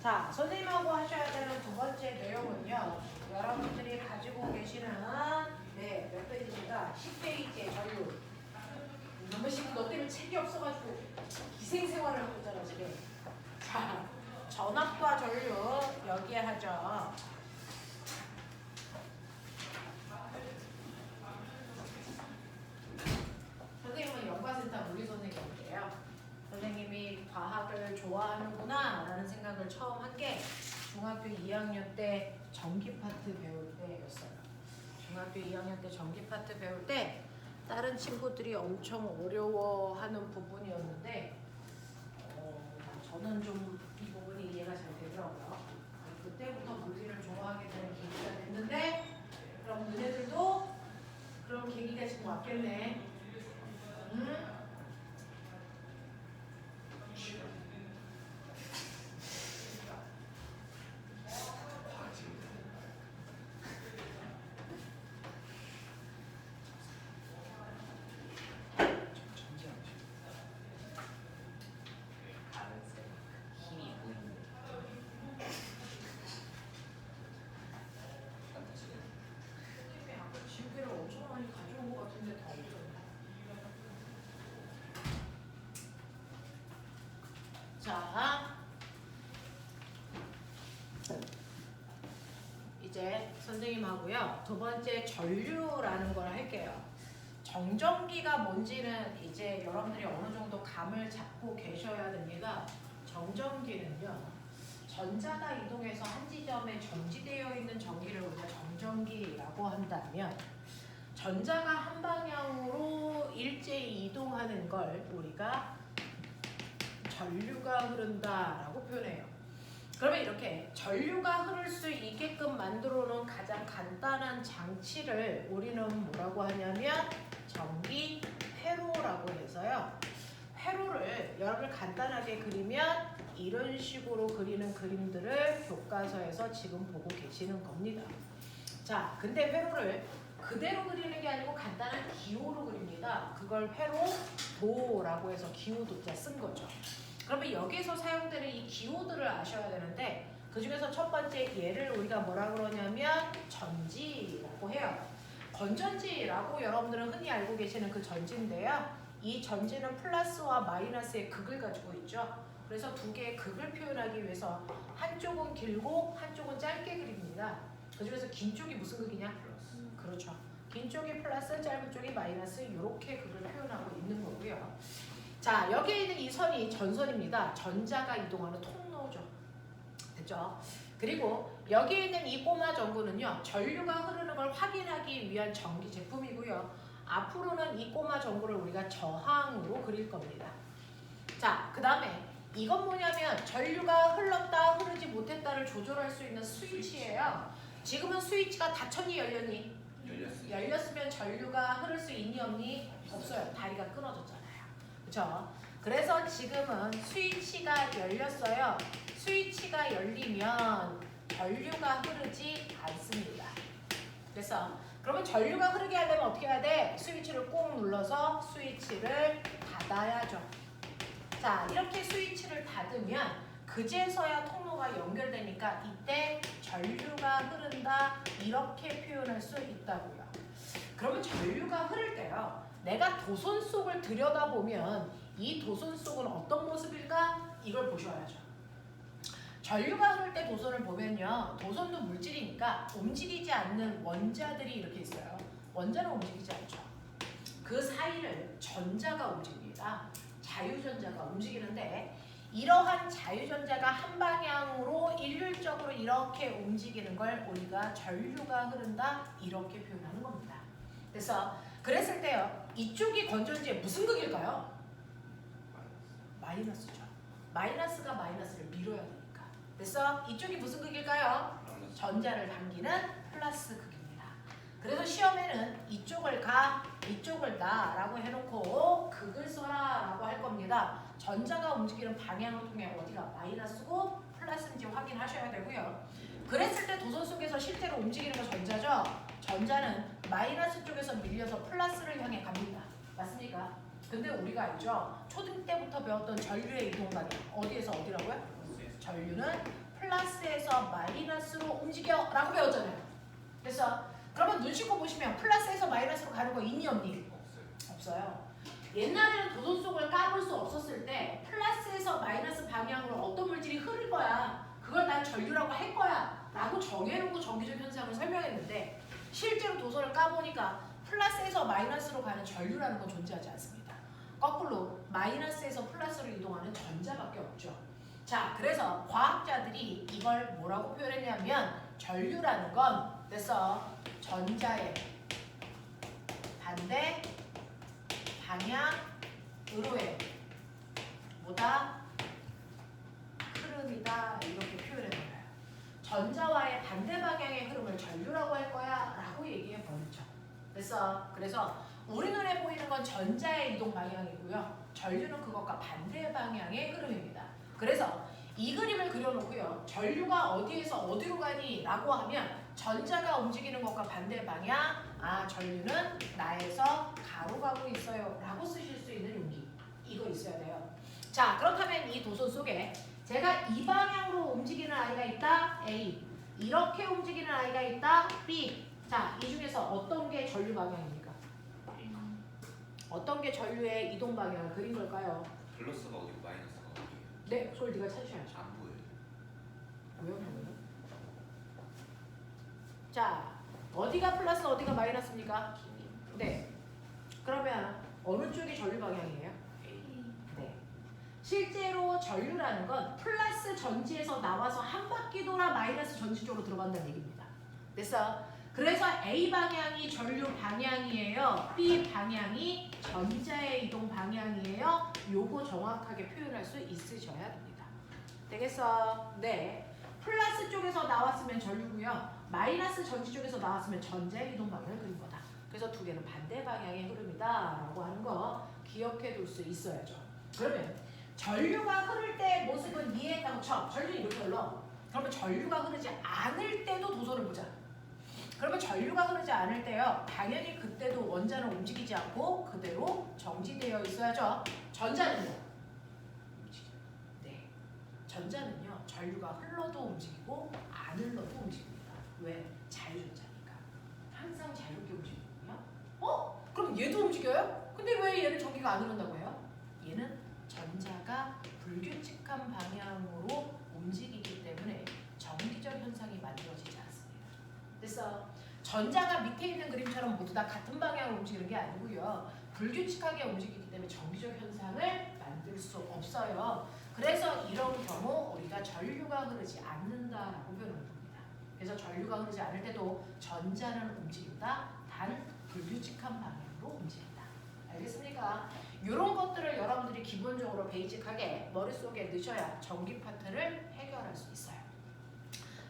자, 선생님하고 하셔야 되는 두 번째 내용은요. 여러분들이 가지고 계시는 몇 페이지입니다. 10페이지의 전류. 너무 지금 너 때문에 책이 없어가지고 기생생활을 하고 있잖아 지금. 자, 전압과 전류 여기에 하죠. 선생님은 연과센터 물리선생님이에요. 선생님이 과학을 좋아하는구나 라는 생각을 처음 한 게 중학교 2학년 때 전기 파트 배울 때였어요. 중학교 2학년 때 전기 파트 배울 때 다른 친구들이 엄청 어려워하는 부분이었는데 저는 좀 이 부분이 이해가 잘 되더라고요. 그때부터 물리를 좋아하게 되는 계기가 됐는데 그럼 너네들도 그런 계기가 지금 왔겠네. 힘이 보이는데 선생님이 아까 지우개를 엄청 많이 가져온 것 같은데 더 없었나? 자, 이제 선생님하고요 두 번째 전류라는 걸 할게요. 정전기가 뭔지는 이제 여러분들이 어느 정도 감을 잡고 계셔야 됩니다. 정전기는요, 전자가 이동해서 한 지점에 정지되어 있는 전기를 우리가 정전기라고 한다면, 전자가 한 방향으로 일제히 이동하는 걸 우리가 전류가 흐른다라고 표현해요. 그러면 이렇게 전류가 흐를 수 있게끔 만들어 놓은 가장 간단한 장치를 우리는 뭐라고 하냐면 전기 회로라고 해서요. 회로를 여러분들 간단하게 그리면 이런 식으로 그리는 그림들을 교과서에서 지금 보고 계시는 겁니다. 자, 근데 회로를 그대로 그리는 게 아니고 간단한 기호로 그립니다. 그걸 회로도라고 해서 기호도자 쓴 거죠. 그러면 여기서 사용되는 이 기호들을 아셔야 되는데 그 중에서 첫 번째 얘를 우리가 뭐라 그러냐면 전지라고 해요. 건전지라고 여러분들은 흔히 알고 계시는 그 전지인데요. 이 전지는 플러스와 마이너스의 극을 가지고 있죠. 그래서 두 개의 극을 표현하기 위해서 한쪽은 길고 한쪽은 짧게 그립니다. 그 중에서 긴 쪽이 무슨 극이냐? 그렇죠. 긴 쪽이 플러스, 짧은 쪽이 마이너스 이렇게 극을 표현하고 있는 거고요. 자, 여기에 있는 이 선이 전선입니다. 전자가 이동하는 통로죠. 됐죠? 그리고 여기에 있는 이 꼬마 전구는요, 전류가 흐르는 걸 확인하기 위한 전기 제품이고요. 앞으로는 이 꼬마 전구를 우리가 저항으로 그릴 겁니다. 자, 그 다음에 이건 뭐냐면 전류가 흘렀다 흐르지 못했다를 조절할 수 있는 스위치예요. 지금은 스위치가 닫혔니 열렸니? 열렸으면 전류가 흐를 수 있니 없니? 없어요. 다리가 끊어졌잖아요. 그렇죠? 그래서 지금은 스위치가 열렸어요. 스위치가 열리면 전류가 흐르지 않습니다. 그래서 그러면 전류가 흐르게 하려면 어떻게 해야 돼? 스위치를 꾹 눌러서 스위치를 닫아야죠. 자, 이렇게 스위치를 닫으면 그제서야 통로가 연결되니까 이때 전류가 흐른다 이렇게 표현할 수 있다고요. 그러면 전류가 흐를 때요, 내가 도선 속을 들여다보면 이 도선 속은 어떤 모습일까? 이걸 보셔야죠. 전류가 흐를 때 도선을 보면요, 도선도 물질이니까 움직이지 않는 원자들이 이렇게 있어요. 원자는 움직이지 않죠. 그 사이를 전자가 움직입니다. 자유전자가 움직이는데 이러한 자유전자가 한 방향으로 일률적으로 이렇게 움직이는 걸 우리가 전류가 흐른다 이렇게 표현하는 겁니다. 그래서 그랬을 때요, 이쪽이 건전지의 무슨 극일까요? 마이너스죠. 마이너스가 마이너스를 밀어야 되니까. 그래서 이쪽이 무슨 극일까요? 전자를 당기는 플러스 극입니다. 그래서 시험에는 이쪽을 가, 이쪽을 나 라고 해놓고 극을 써라 라고 할 겁니다. 전자가 움직이는 방향을 통해 어디가 마이너스고 플러스인지 확인하셔야 되고요. 그랬을 때 도선 속에서 실제로 움직이는 건 전자죠. 전자는 마이너스 쪽에서 밀려서 플러스를 향해 갑니다. 맞습니까? 근데 우리가 알죠? 초등 때부터 배웠던 전류의 이동관이 어디에서 어디라고요? 전류는 플러스에서 마이너스로 움직여 라고 배웠잖아요. 그래서 그러면 눈 씻고 보시면 플러스에서 마이너스로 가는 거 있니 없니? 없어요. 옛날에는 도선 속을 까볼 수 없었을 때 플러스에서 마이너스 방향으로 어떤 물질이 흐를 거야. 그걸 난 전류라고 할 거야 라고 정해놓고 전기적 현상을 설명했는데 실제로 도선을 까보니까 플러스에서 마이너스로 가는 전류라는 건 존재하지 않습니다. 거꾸로 마이너스에서 플러스로 이동하는 전자밖에 없죠. 자, 그래서 과학자들이 이걸 뭐라고 표현했냐면 전류라는 건 그래서 전자의 반대 방향으로의 뭐다? 흐름이다 이렇게 표현해버려요. 전자와의 반대 방향의 흐름을 전류라고 할 거야 라고 얘기해버리죠. 그래서 우리 눈에 보이는 건 전자의 이동 방향이고요. 전류는 그것과 반대 방향의 흐름입니다. 그래서 이 그림을 그려놓고요. 전류가 어디에서 어디로 가니? 라고 하면 전자가 움직이는 것과 반대 방향, 전류는 나에서 가로 가고 있어요 라고 쓰실 수 있는 용기 이거 있어야 돼요. 자, 그렇다면 이 도선 속에 제가 이 방향으로 움직이는 아이가 있다. A. 이렇게 움직이는 아이가 있다. B. 자, 이 중에서 어떤 게 전류 방향입니까? 어떤 게 전류의 이동 방향을 그린 걸까요? 플러스가 어디고 마이너스가 어디예요? 네, 그걸 네가 찾으셔야죠. 안 보여요. 왜요? 자, 어디가 플러스 어디가 마이너스입니까? 네. 그러면 어느 쪽이 전류 방향이에요? 네. 실제로 전류라는 건 플러스 전지에서 나와서 한 바퀴 돌아 마이너스 전지 쪽으로 들어간다는 얘기입니다. 그래서 A 방향이 전류 방향이에요. B 방향이 전자의 이동 방향이에요. 요거 정확하게 표현할 수 있으셔야 됩니다. 되겠어? 네. 플러스 쪽에서 나왔으면 전류고요. 마이너스 전지 쪽에서 나왔으면 전자의 이동 방향을 그린 거다. 그래서 두 개는 반대 방향의 흐름이다 라고 하는 거 기억해 둘 수 있어야죠. 그러면 전류가 흐를 때 모습은 이해했다고 쳐. 전류는 이렇게 흘러. 그러면 전류가 흐르지 않을 때도 도선을 보자. 그러면 전류가 흐르지 않을 때요. 당연히 그때도 원자는 움직이지 않고 그대로 정지되어 있어야죠. 전자는요. 네. 전자는요. 전류가 흘러도 움직이고 안 흘러도 움직입니다. 왜? 자유전자니까. 항상 자유롭게 움직이거든요. 그럼 얘도 움직여요? 근데 왜 얘는 전기가 안 흐른다고 해요? 얘는 전자가 불규칙한 방향으로 움직이기 때문에 정기적 현상이 만들어지지 않습니다. 그래서 전자가 밑에 있는 그림처럼 모두 다 같은 방향으로 움직이는 게 아니고요. 불규칙하게 움직이기 때문에 정기적 현상을 만들 수 없어요. 그래서 이런 경우 우리가 전류가 흐르지 않는다라고 표현을 합니다. 그래서 전류가 흐르지 않을 때도 전자는 움직인다. 단 불규칙한 방향으로 움직인다. 알겠습니까? 이런 것들을 여러분들이 기본적으로 베이직하게 머릿속에 넣으셔야 전기 파트를 해결할 수 있어요.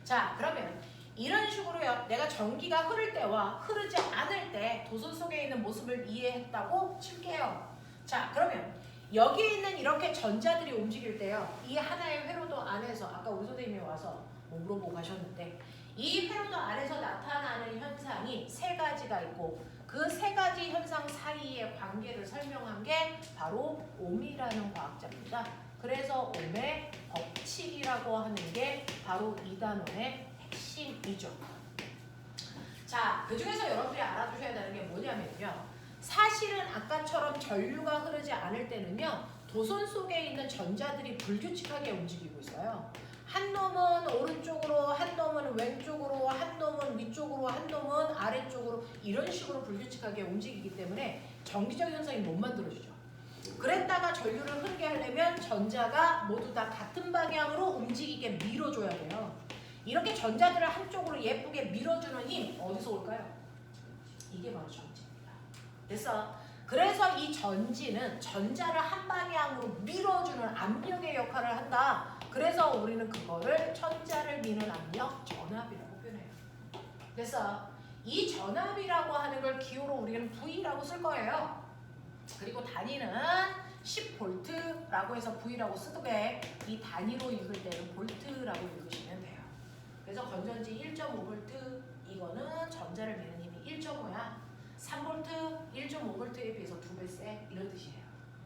자, 그러면 이런 식으로요. 내가 전기가 흐를 때와 흐르지 않을 때 도선 속에 있는 모습을 이해했다고 칠게요. 자, 그러면 여기에 있는 이렇게 전자들이 움직일 때요. 이 하나의 회로도 안에서 아까 우리 선생님이 와서 뭐 물어보고 가셨는데 이 회로도 안에서 나타나는 현상이 세 가지가 있고 그 세 가지 현상 사이의 관계를 설명한 게 바로 옴이라는 과학자입니다. 그래서 옴의 법칙이라고 하는 게 바로 이 단원의 핵심이죠. 자, 그 중에서 여러분들이 알아두셔야 되는 게 뭐냐면요. 사실은 아까처럼 전류가 흐르지 않을 때는요. 도선 속에 있는 전자들이 불규칙하게 움직이고 있어요. 한 놈은 오른쪽으로, 한 놈은 왼쪽으로, 한 놈은 위쪽으로, 한 놈은 아래쪽으로 이런 식으로 불규칙하게 움직이기 때문에 정기적 현상이 못 만들어지죠. 그랬다가 전류를 흐르게 하려면 전자가 모두 다 같은 방향으로 움직이게 밀어줘야 돼요. 이렇게 전자들을 한쪽으로 예쁘게 밀어주는 힘 어디서 올까요? 이게 바로 전지입니다. 그래서 이 전지는 전자를 한 방향으로 밀어주는 압력의 역할을 한다. 그래서 우리는 그거를 천자를 미는 압력 전압이라고 표현해요. 그래서 이 전압이라고 하는 걸 기호로 우리는 V라고 쓸 거예요. 그리고 단위는 10V라고 해서 V라고 쓰되 이 단위로 읽을 때는 볼트라고 읽으시면 돼요. 그래서 건전지 1.5V 이거는 전자를 미는 힘이 1.5야. 3V 1.5V에 비해서 2배 세 이런 뜻이에요.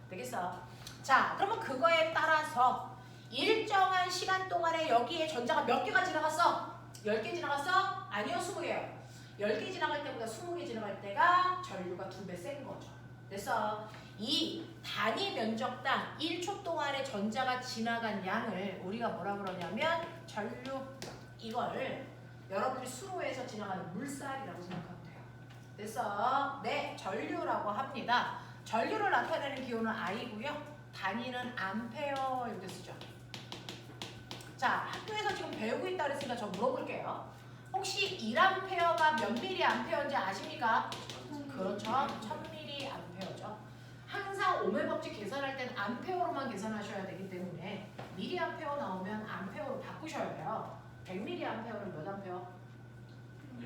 되겠어? 자, 그러면 그거에 따라서 일정한 시간 동안에 여기에 전자가 몇 개가 지나갔어? 10개 지나갔어? 아니요, 20개요. 10개 지나갈 때보다 20개 지나갈 때가 전류가 2배 센 거죠. 그래서 이 단위 면적당 1초 동안에 전자가 지나간 양을 우리가 뭐라 그러냐면 전류, 이걸 여러분이 수로에서 지나가는 물살이라고 생각하면 돼요. 그래서 네, 전류라고 합니다. 전류를 나타내는 기호는 I고요. 단위는 암페어 이렇게 쓰죠. 자, 학교에서 지금 배우고 있다 그랬으니까 저 물어볼게요. 혹시 1암페어가 몇 mA인지 아십니까? 그렇죠. 1000mA죠. 항상 오메 법칙 계산할 때는 암페어로만 계산하셔야 되기 때문에 mA 나오면 암페어로 바꾸셔야 돼요. 100mA는 몇 암페어?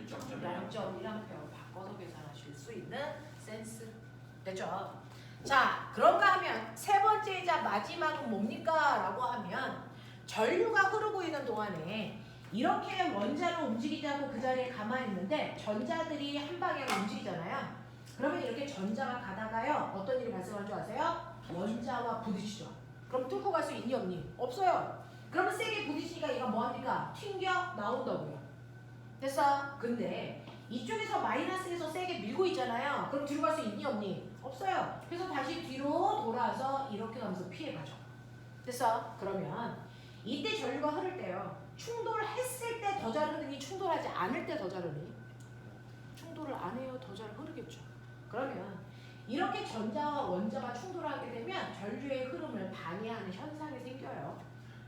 0.1암페어로 바꿔서 계산하실 수 있는 센스 되죠. 자, 그런가 하면 세 번째이자 마지막은 뭡니까? 라고 하면 전류가 흐르고 있는 동안에 이렇게 원자는 움직이지 않고 그 자리에 가만히 있는데 전자들이 한 방향으로 움직이잖아요. 그러면 이렇게 전자가 가다가요. 어떤 일이 발생할 줄 아세요? 원자와 부딪히죠. 그럼 뚫고 갈 수 있니 없니? 없어요. 그러면 세게 부딪히니까 얘가 뭐합니까? 튕겨 나온다고요. 됐어? 근데 이쪽에서 마이너스에서 세게 밀고 있잖아요. 그럼 뒤로 갈 수 있니 없니? 없어요. 그래서 다시 뒤로 돌아서 이렇게 가면서 피해가죠. 됐어? 그러면 이때 전류가 흐를 때요. 충돌했을 때 더 잘 흐르니 충돌하지 않을 때 더 잘 흐르니? 충돌을 안 해요. 더 잘 흐르겠죠. 그러면 이렇게 전자와 원자가 충돌하게 되면 전류의 흐름을 방해하는 현상이 생겨요.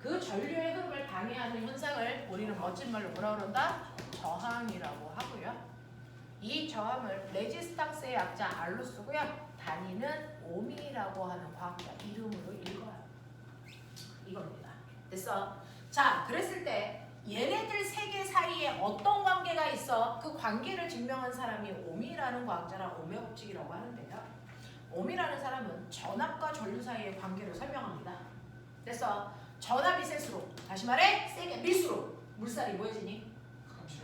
그 전류의 흐름을 방해하는 현상을 우리는 멋진 말로 뭐라 그런다? 저항이라고 하고요. 이 저항을 레지스탕스의 약자 R로 쓰고요. 단위는 오미라고 하는 과학자 이름으로 읽어요. 이겁니다. 됐어? 자, 그랬을 때 얘네들 세 개 사이에 어떤 관계가 있어? 그 관계를 증명한 사람이 오미라는 과학자라 오메 법칙이라고 하는데요. 오미라는 사람은 전압과 전류 사이의 관계를 설명합니다. 됐어? 전압이 세수록, 다시 말해 세게 밀수록 물살이 뭐해지니?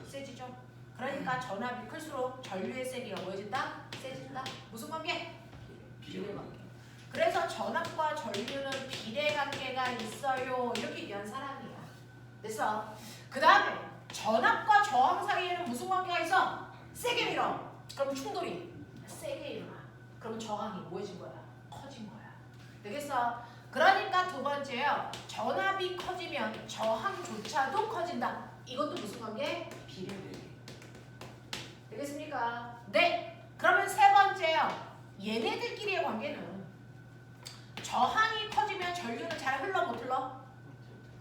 세지죠. 그러니까 전압이 클수록 전류의 세기가 뭐해진다? 세진다. 무슨 관계? 비례 관계. 그래서 전압과 전류는 비례 관계가 있어요. 이렇게 얘기한 사람이야. 됐어? 그 다음에 전압과 저항 사이에는 무슨 관계가 있어? 세게 밀어. 그럼 충돌이 세게 일어나. 그럼 저항이 뭐해진 거야? 커진 거야. 되겠어? 그러니까 두 번째요. 전압이 커지면 저항조차도 커진다. 이것도 무슨 관계? 비례 관계. 되겠습니까? 네. 그러면 세 번째요. 얘네들끼리의 관계는 저항이 커지면 전류는 잘 흘러 못 흘러?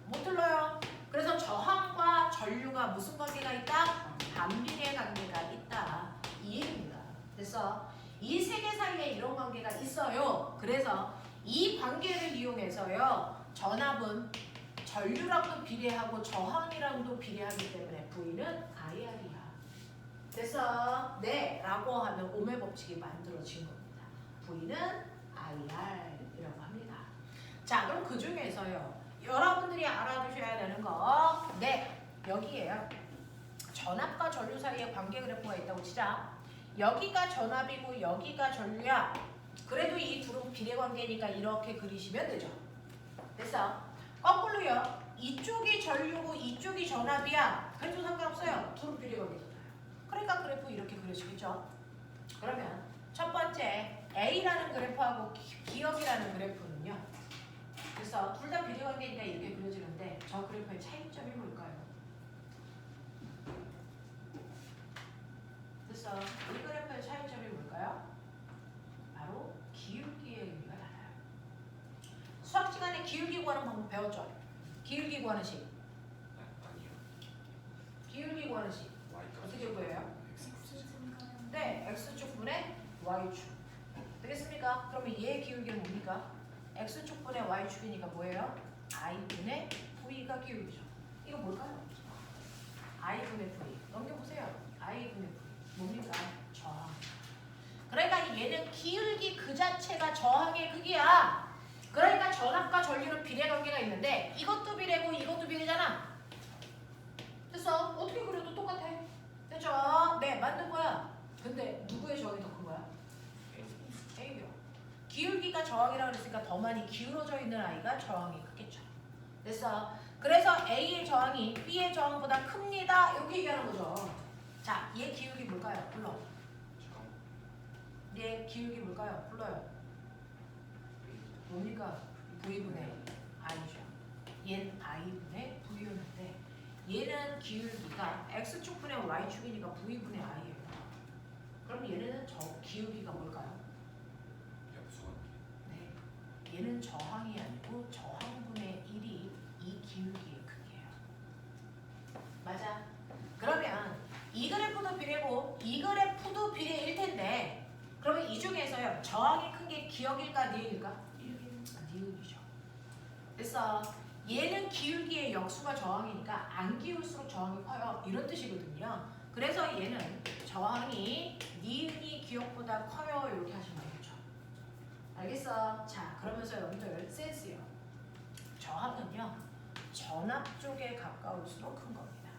못 흘러요. 그래서 저항과 전류가 무슨 관계가 있다? 반비례 관계가 있다. 이 얘기입니다. 그래서 이 세 개 사이에 이런 관계가 있어요. 그래서 이 관계를 이용해서요. 전압은 전류랑도 비례하고 저항이랑도 비례하기 때문에 V는 IR이야. 그래서 네 라고 하면 오메 법칙이 만들어진 겁니다. V는 IR이라고 합니다. 자, 그럼 그 중에서요. 여러분들이 알아두셔야 되는 거 네, 여기에요. 전압과 전류 사이에 관계 그래프가 있다고 치자. 여기가 전압이고 여기가 전류야. 그래도 이 둘은 비례 관계니까 이렇게 그리시면 되죠. 됐어? 거꾸로요. 이쪽이 전류고 이쪽이 전압이야. 그래도 상관없어요. 둘은 비례 관계잖아요. 그러니까 그래프 이렇게 그려지겠죠. 그러면 첫 번째 A라는 그래프하고 기억이라는 그래프는요. 그래서 둘 다 비례 관계니까 이렇게 그려지는데 저 그래프의 차이점이 뭘까요? 그래서 이 그래프의 차이점이 뭘까요? 바로 기울기의 의미가 달라요. 수학 시간에 기울기 구하는 방법 배웠죠? 기울기 구하는 식. 아니요. 기울기 구하는 식. 어떻게 구해요? 네, x축분의 y축. 되겠습니까? 그러면 얘의 기울기는 뭡니까? x축분의 y축이니까 뭐예요? i분의 v가 기울기죠. 이거 뭘까요? i분의 v. 넘겨보세요. i분의 v. 뭡니까? 저항. 그러니까 얘는 기울기 그 자체가 저항의 크기야. 그러니까 전압과 전류는 비례 관계가 있는데 이것도 비례고 이것도 비례잖아. 됐어? 어떻게 그려도 똑같아. 됐죠? 네, 맞는 거야. 근데 누구의 저항이 더 큰 거야? A요. 기울기가 저항이라고 그랬으니까 더 많이 기울어져 있는 아이가 저항이 크겠죠. 됐어. 그래서 A의 저항이 B의 저항보다 큽니다. 이렇게 얘기하는 거죠. 자, 얘 기울기 뭘까요? 불러. 얘 기울기 뭘까요? 불러요. 뭡니까? V분의 I죠. 얘는 I분의 V였는데 얘는 기울기가 X축분의 Y축이니까 V분의 I예요. 그럼 얘는 저 기울기가 뭘까요? 역수관계. 네. 얘는 저항이 아니고 저항분의 1이 이 기울기의 크기예요. 맞아? 그러면 이 그래프도 비례고 이 그래프도 비례일 텐데 그러면 이 중에서요 저항이 큰 게 기역일까 니은일까? 니은이죠. 그래서 얘는 기울기의 역수가 저항이니까 안 기울수록 저항이 커요. 이런 뜻이거든요. 그래서 얘는 저항이 니은이 기역보다 커요. 이렇게 하시면 되겠죠. 알겠어? 자, 그러면서 여러분들 센스요. 저항은요 전압 쪽에 가까울수록 큰 겁니다.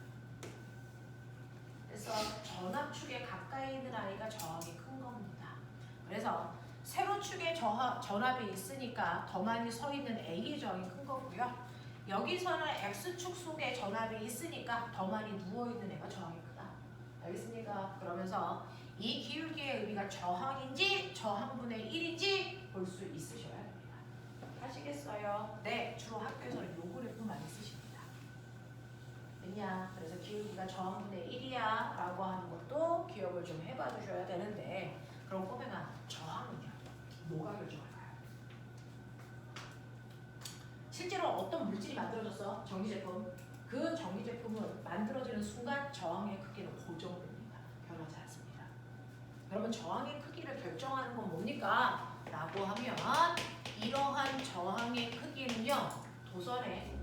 그래서 전압축에 가까이 있는 아이가 저항이 큰 겁니다. 그래서 세로축에 전압이 있으니까 더 많이 서 있는 A의 저항이 큰 거고요. 여기서는 X축 속에 전압이 있으니까 더 많이 누워있는 애가 저항이 크다. 알겠습니까? 그러면서 이 기울기의 의미가 저항인지 저항분의 1인지 볼 수 있으셔야 합니다. 하시겠어요? 네, 주로 학교에서는 요 그래프 많이 쓰십니다. 왜냐? 그래서 기울기가 저항분의 1이야 라고 하는 것도 기억을 좀 해봐 주셔야 되는데 그럼 꼬맹아 저항은요? 뭐가 결정할까요? 실제로 어떤 물질이 만들어졌어? 전기제품. 그 전기제품은 만들어지는 순간 저항의 크기는 고정됩니다. 변하지 않습니다. 그러면 저항의 크기를 결정하는 건 뭡니까? 라고 하면 이러한 저항의 크기는요. 도선의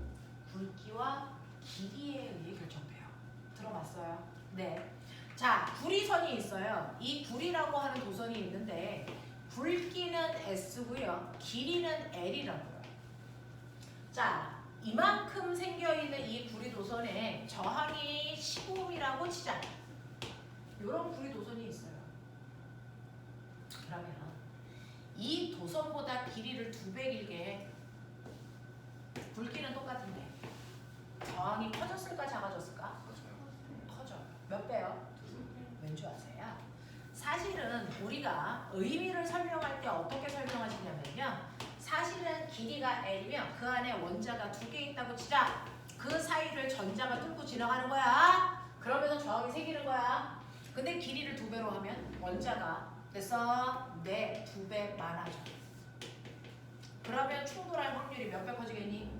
굵기와 길이에 의해 결정돼요. 들어봤어요? 네. 자, 구리선이 있어요. 이 구리라고 하는 도선이 있는데 굵기는 S고요. 길이는 L이라고요. 자, 이만큼 생겨있는 이 구리 도선에 저항이 15옴이라고 치자. 이런 구리 도선이 있어요. 그러면 이 도선보다 길이를 2배 길게 굵기는 똑같은데 저항이 커졌을까 작아졌을까? 커져요. 몇 배요? 왠지 아세요? 사실은 우리가 의미를 설명할 때 어떻게 설명하시냐면요. 사실은 길이가 L이면 그 안에 원자가 2개 있다고 치자. 그 사이를 전자가 뚫고 지나가는 거야. 그러면서 저항이 생기는 거야. 근데 길이를 2배로 하면 원자가 됐어? 네, 2배 많아져. 그러면 충돌할 확률이 몇 배 커지겠니?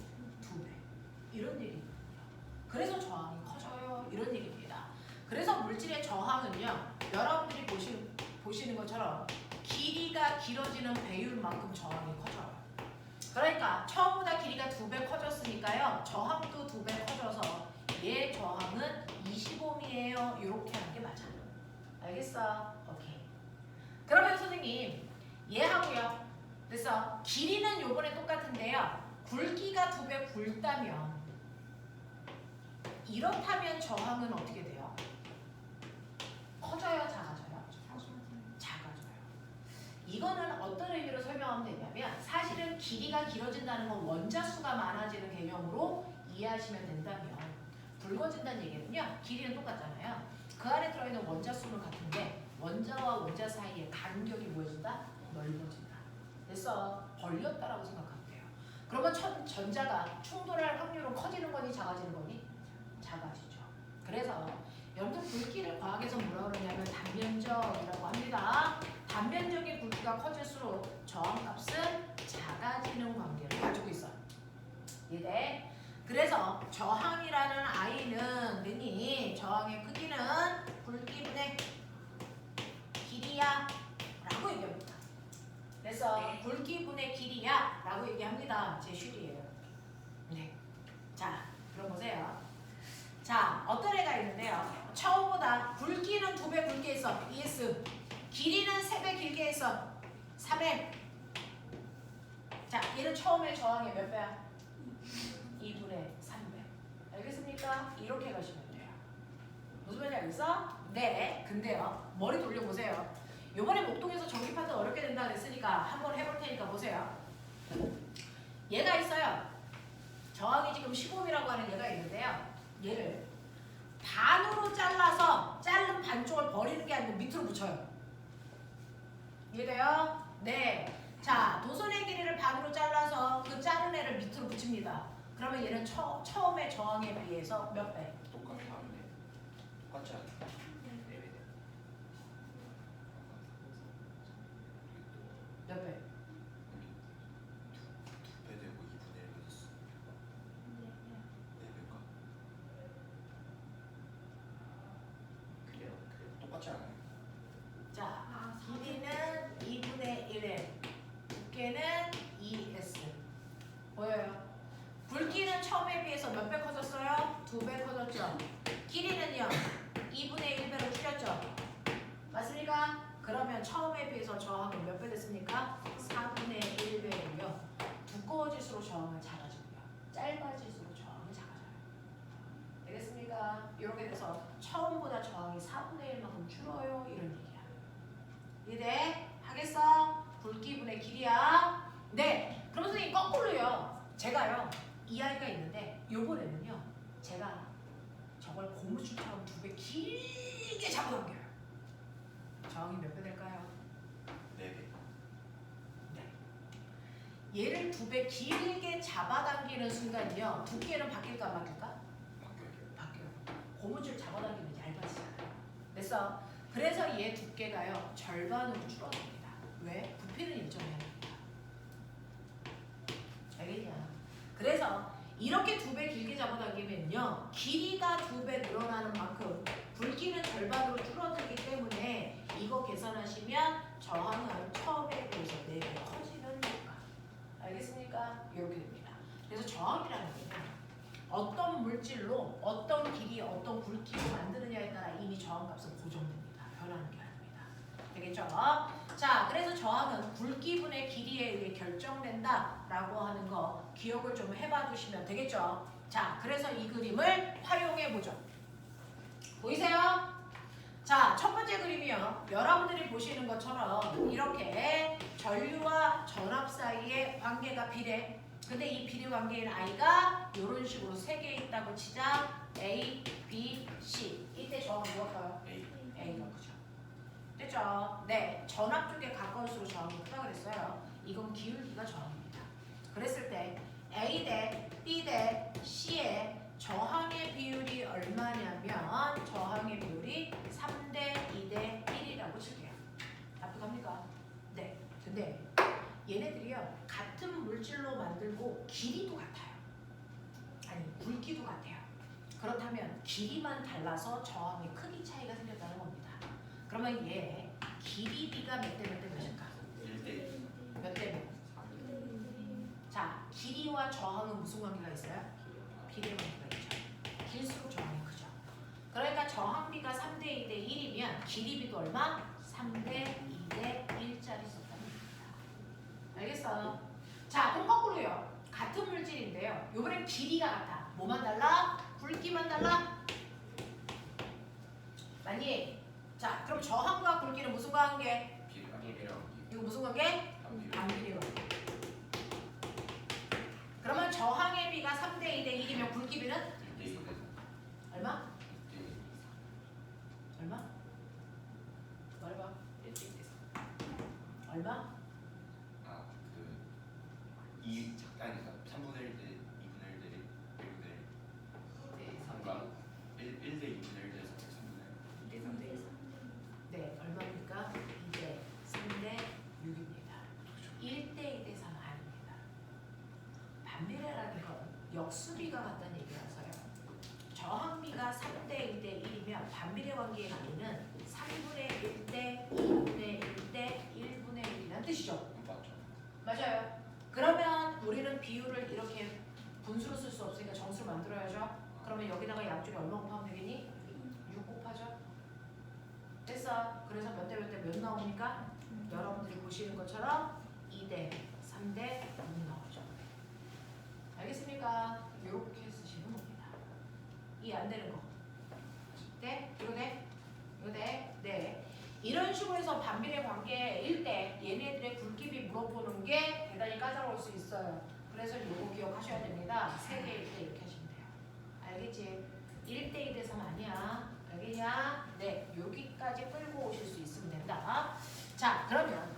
2배. 이런 얘기거든요. 그래서 저항이 커져요. 이런 얘기입니다. 그래서 물질의 저항은요. 여러분들이 보시는 것처럼 길이가 길어지는 배율만큼 저항이 커져요. 그러니까 처음보다 길이가 2배 커졌으니까요. 저항도 2배 커져서 얘 저항은 25옴이에요. 이렇게 하는 게 맞아요. 알겠어? 오케이. 그러면 선생님 얘하고요. 그래서 길이는 요번에 똑같은데요. 굵기가 2배 굵다면 이렇다면 저항은 어떻게 돼요? 커져요? 작아져요? 작아져요. 이거는 어떤 의미로 설명하면 되냐면 사실은 길이가 길어진다는 건 원자 수가 많아지는 개념으로 이해하시면 된다면 굵어진다는 얘기는요. 길이는 똑같잖아요. 그 안에 들어있는 원자 수는 같은데 원자와 원자 사이의 간격이 뭐해진다? 넓어진다. 그래서 벌렸다라고 생각하면 돼요. 그러면 전자가 충돌할 확률은 커지는 거니 작아지는 거니? 작아지죠. 그래서 여러분들 굵기를 과학에서 뭐라 그러냐면 단면적이라고 합니다. 단면적인 굵기가 커질수록 저항값은 작아지는 관계를 가지고 있어요. 이해돼? 그래서 저항이라는 I는 뭐니? 저항의 크기는 굵기분의 길이야 라고 얘기합니다. 그래서 굵기분의 길이야 라고 얘기합니다. 제 슈리예요. 네. 자, 그럼 보세요. 자, 어떤 애가 있는데요. 처음보다 굵기는 2배 굵게 있어. ES. 길이는 3배 길게 있어. 3배. 자, 얘는 처음에 저항이 몇 배야? 2분의 3배. 알겠습니까? 이렇게 가시면 돼요. 무슨 말인지 알겠어? 네. 근데요. 머리 돌려보세요. 요번에 목동에서 전기판도 어렵게 된다 그랬으니까 한번 해볼 테니까 보세요. 얘가 있어요. 저항이 지금 15mm라고 하는 얘가 있는데요. 얘를 반으로 잘라서 자른 반쪽을 버리는 게 아니고 밑으로 붙여요. 이해돼요? 네. 자, 도선의 길이를 반으로 잘라서 그 자른 애를 밑으로 붙입니다. 그러면 얘는 처음에 저항에 비해서 몇 배? 똑같이 하네. 똑같지 않아? 몇 배? 두배 되고 2분의 1 됐어. 4배가? 그래요? 똑같지 않아요? 자, 길이는 2분의 1L, 두께는 2S. 보여요? 굵기는 처음에 비해서 몇 배 커졌어요? 2배 커졌죠? 길이는요? 2분의 1배로 줄였죠? 맞습니까? 그러면 처음에 비해서 저항은 몇 배 됐습니까? 4분의 1배로요. 두꺼워질수록 저항은 작아지고요. 짧아질수록 저항은 작아져요. 되겠습니까? 이렇게 돼서 처음보다 저항이 4분의 1만큼 줄어요. 이런 얘기야. 이해? 하겠어? 굵기분의 길이야. 네. 그럼 선생님 거꾸로요. 제가요. 이 아이가 있는데 요번에는요. 제가 저걸 고무줄처럼 2배 길게 잡아당겨요. 저항이 몇 배 될까요? 4배. 네. 얘를 2배 길게 잡아당기는 순간이요. 두께는 바뀔까 안 바뀔까? 바뀌어요. 바뀌어요. 고무줄 잡아당기면 얇아지잖아요. 됐어? 그래서 얘 두께가요. 절반으로 줄어듭니다. 왜? 부피는 일정해야 됩니다. 알겠냐? 그래서 이렇게 2배 길게 잡아당기면요. 길이가 2배 늘어나는 만큼 굵기는 절반으로 줄어들기 때문에 이거 계산하시면 저항은 처음에 비해서 4배 커지는 효과. 알겠습니까? 이렇게 됩니다. 그래서 저항이라는 게 어떤 물질로 어떤 길이, 어떤 굵기로 만드느냐에 따라 이미 저항값은 고정됩니다. 변하는 게 아닙니다. 되겠죠? 자, 그래서 저항은 굵기분의 길이에 의해 결정된다라고 하는 거 기억을 좀 해봐 두시면 되겠죠? 자, 그래서 이 그림을 활용해 보죠. 보이세요? 자, 첫 번째 그림이요. 여러분들이 보시는 것처럼 이렇게 전류와 전압 사이의 관계가 비례. 근데 이 비례 관계인 I가 이런 식으로 3개 있다고 치자. A, B, C. 이때 저항은 누가 커요? A가 크죠. 됐죠? 네. 전압 쪽에 가까울수록 저항이 크다 그랬어요. 이건 기울기가 저항입니다. 그랬을 때 A 대 B 대 C의 저항의 비율이 얼마냐면 저항의 비율이 3대 2대 1이라고 칠게요. 납득합니까? 네. 근데 얘네들이요. 같은 물질로 만들고 길이도 같아요. 아니 굵기도 같아요. 그렇다면 길이만 달라서 저항의 크기 차이가 생겼다는 겁니다. 그러면 얘 길이 B가 몇 대 몇 대 몇일까? 1대 몇 대 몇? 자, 길이와 저항은 무슨 관계가 있어요? 비례 관계가 있죠. 길수록 저항이 크죠. 그러니까 저항비가 3대 2대 1이면 길이비도 얼마? 3대 2대 1짜리 썼다는 겁니다. 알겠어요? 자, 그럼 거꾸로요. 같은 물질인데요. 요번엔 길이가 같아. 뭐만 달라? 굵기만 달라? 맞니? 자, 그럼 저항과 굵기는 무슨 관계? 이거 무슨 관계? 반비례 관계. 그러면 저항의 비가 3대 2대 1이면 굵기비는? 얼마? 얼마? 말해봐. 얼마? 아니 3분의 1 대 2분의 1 대 1분의 1 3과 1 대 2분의 1 대 3분의 1 3분의 1 네, 얼마입니까? 2대 3대 6입니다. 1대 2대 3 아닙니다. 반비례라는 건 역수비가 같다는 얘기라서요. 저항비가 3대 2대 1이면 반비례 관계의 I는 3분의 1대 2분의 1대 1분의 1이라는 뜻이죠. 맞죠? 맞아요. 그러면 우리는 비율을 이렇게 분수로 쓸 수 없으니까 정수로 만들어야죠. 그러면 여기다가 양쪽에 얼마 곱하면 되겠니? 6 곱하죠. 됐어. 그래서 몇 대 몇 대 몇 나옵니까? 여러분들이 보시는 것처럼 2대 3대 6 나오죠. 알겠습니까? 이렇게 쓰시는 겁니다. 이해 안 되는 거. 네? 이거 돼? 이거 돼? 네. 이런 식으로 해서 반비례 관계일 때 얘네들의 굵기비 물어보는 게 대단히 까다로울 수 있어요. 그래서 그래서 요거 기억하셔야 됩니다. 3대 1대 이렇게 하시면 돼요. 알겠지? 1대 1에서는 아니야. 알겠냐? 네, 여기까지 끌고 오실 수 있으면 된다. 자, 그러면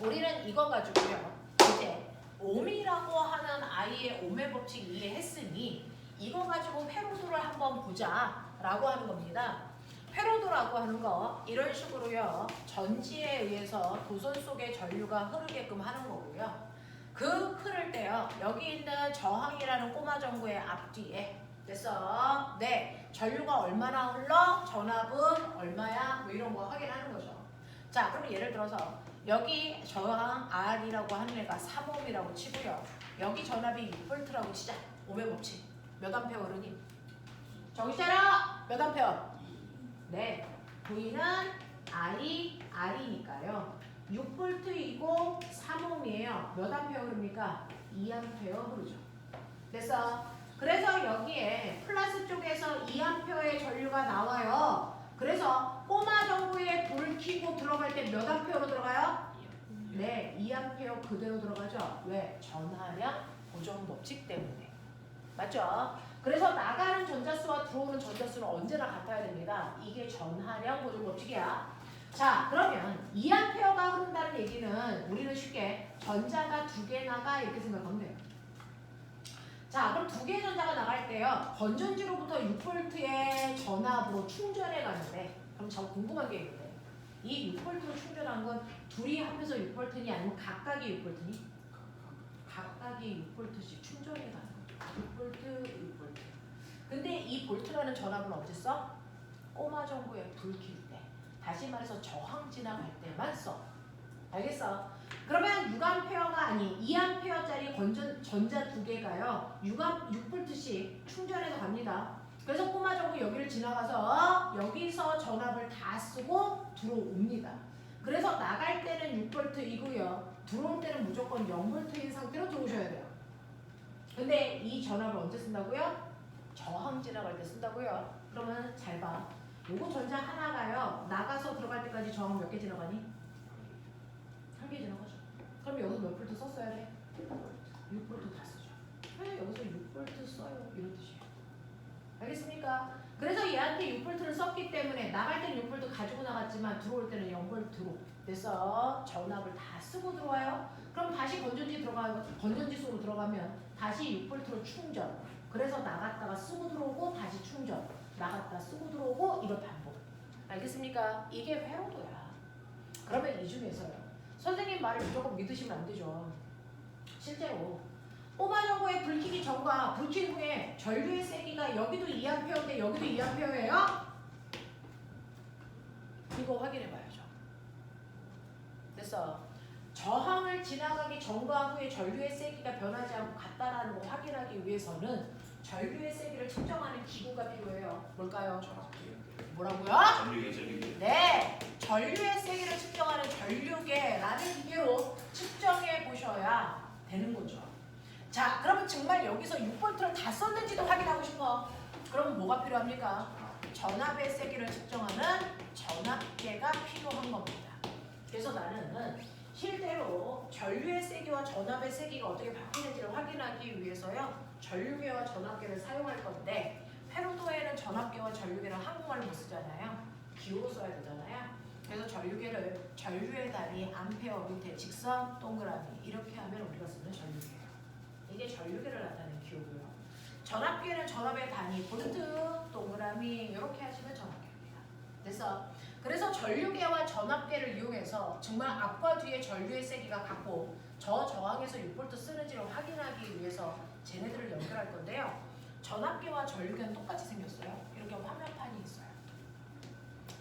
우리는 이거 가지고요. 이제 옴이라고 하는 아이의 옴의 법칙 이해했으니 이거 가지고 회로도를 한번 보자라고 하는 겁니다. 회로도라고 하는 거 이런 식으로요. 전지에 의해서 도선 속에 전류가 흐르게끔 하는 거고요. 그 흐를 때요. 여기 있는 저항이라는 꼬마 전구의 앞뒤에 됐어? 네. 전류가 얼마나 흘러? 전압은 얼마야? 뭐 이런 거 확인하는 거죠. 자, 그럼 예를 들어서 여기 저항 R이라고 하는 애가 3옴이라고 치고요. 여기 전압이 6V라고 치자. 옴의 법칙. 몇 암페어 흐르니? 정신 차려! 몇 암페어? 네. V는 R이니까요. 6V이고 3옴이에요. 몇 암페어 흐릅니까? 2암페어 흐르죠. 됐어? 그래서 여기에 플러스 쪽에서 2암페어의 전류가 나와요. 그래서 꼬마 전구에 불 켜고 들어갈 때 몇 암페어로 들어가요? 네, 2암페어 그대로 들어가죠. 왜? 전하량 고정 법칙 때문에. 맞죠? 그래서 나가는 전자수와 들어오는 전자수는 언제나 같아야 됩니다. 이게 전하량 고정 법칙이야. 자, 그러면 2암페어가 흐른다는 얘기는 우리는 쉽게 전자가 2개 나가 이렇게 생각하면 돼요. 자, 그럼 2개의 전자가 나갈 때요. 건전지로부터 6V의 전압으로 충전해 가는데 그럼 저 궁금한 게 있는데 이 6V로 충전한 건 둘이 합해서 6V니 아니면 각각이 6V니? 각각이 6V씩 충전해 가는 거죠. 6V, 6V. 근데 이 볼트라는 전압은 언제 써? 꼬마 전구에 불 킬 때. 다시 말해서 저항 지나갈 때만 써. 알겠어? 그러면 6A가 아니 2A짜리 전자 2개가요. 6V씩 충전해서 갑니다. 그래서 꼬마 전구 여기를 지나가서 여기서 전압을 다 쓰고 들어옵니다. 그래서 나갈 때는 6V이고요. 들어올 때는 무조건 0V인 상태로 들어오셔야 돼요. 근데 이 전압을 언제 쓴다고요? 저항 지나갈 때 쓴다고요. 그러면 잘 봐. 요거 전자 하나가요. 나가서 들어갈 때까지 저항 몇 개 지나가니? 1개 지나가죠. 그럼 여기서 몇 볼트 썼어야 돼? 6볼트 다 쓰죠. 왜 여기서 6볼트 써요? 이런 뜻이에요. 알겠습니까? 그래서 얘한테 6볼트를 썼기 때문에 나갈 때는 6볼트 가지고 나갔지만 들어올 때는 0볼트로 돼서 전압을 다 쓰고 들어와요. 그럼 다시 건전지 속으로 들어가면 다시 6볼트로 충전. 그래서 나갔다가 쓰고 들어오고 다시 충전. 나갔다 쓰고 들어오고 이걸 반복. 알겠습니까? 이게 회로도야. 그러면 이 중에서요. 선생님 말을 무조건 믿으시면 안 되죠. 실제로 꼬마 전구의 불키기 전과 불킨 후에 전류의 세기가 여기도 2A인데 여기도 2A예요? 이거 확인해 봐야죠. 그래서 저항을 지나가기 전과 후에 전류의 세기가 변하지 않고 같다라는 거 확인하기 위해서는 전류의 세기를 측정하는 기구가 필요해요. 뭘까요? 뭐라고요? 전류계. 네, 전류의 세기를 측정하는 전류계라는 기계로 측정해 보셔야 되는 거죠. 자, 그러면 정말 여기서 6V를 다 썼는지도 확인하고 싶어. 그럼 뭐가 필요합니까? 전압의 세기를 측정하는 전압계가 필요한 겁니다. 그래서 나는 실제로 전류의 세기와 전압의 세기가 어떻게 바뀌는지를 확인하기 위해서요. 전류계와 전압계를 사용할 건데 회로도에는 전압계와 전류계를 한국말로 못 쓰잖아요. 기호로 써야 되잖아요. 그래서 전류계를 전류의 단위 암페어 밑에 직선 동그라미 이렇게 하면 우리가 쓰는 전류계예요. 이게 전류계를 나타내는 기호고요. 전압계는 전압의 단위 볼트 동그라미 이렇게 하시면 전압계입니다. 그래서 전류계와 전압계를 이용해서 정말 앞과 뒤에 전류의 세기가 같고 저 저항에서 6V 쓰는지를 확인하기 위해서 쟤네들을 연결할 건데요. 전압계와 전류계는 똑같이 생겼어요. 이렇게 화면판이 있어요.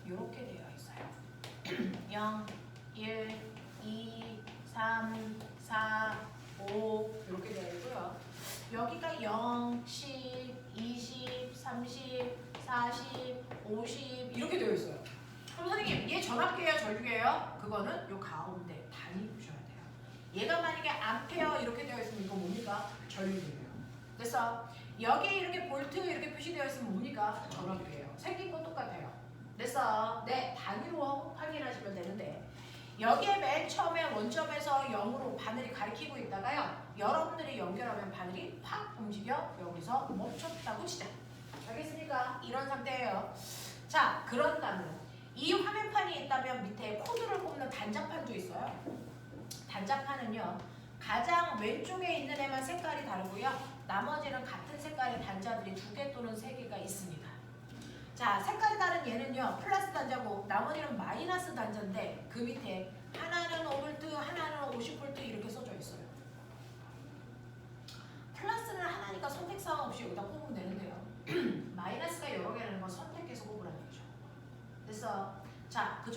이렇게 되어 있어요. 0, 1, 2, 3, 4, 5 이렇게 되어 있고요. 여기가 0, 10, 20, 30, 40, 50 이렇게 되어 있어요. 그럼 선생님 얘 전압계예요? 전류계예요? 그거는 요 가운데 단위 보셔야 돼요. 얘가 만약에 암페어 이렇게 되어 있으면 이거 뭡니까? 전류계예요. 그래서 여기 이렇게 볼트 이렇게 표시되어 있으면 뭡니까? 전압계예요. 생긴 건 똑같아요. 네, 단위로 확인하시면 되는데 여기에 맨 처음에 원점에서 0으로 바늘이 가리키고 있다가요. 여러분들이 연결하면 바늘이 팍 움직여 여기서 멈췄다고 치자. 알겠습니까? 이런 상태예요. 자, 그런다면 이 화면판이 있다면 밑에 코드를 꼽는 단자판도 있어요. 단자판은요. 가장 왼쪽에 있는 애만 색깔이 다르고요. 나머지는 같은 색깔의 단자들이 2개 또는 3개가 있습니다. 자, 색깔이 다른 얘는요. 플러스 단자고 나머지는 마이너스 단자인데 그 밑에 하나는 5V, 하나는 50V 이렇게 써져 있어요. 플러스는 하나니까 선택사항 없이 여기다 꼽으면 되는데요. 마이너스가 여러 개라는 건 선택해서 꼽으라는 얘기죠. 됐어. 자, 그중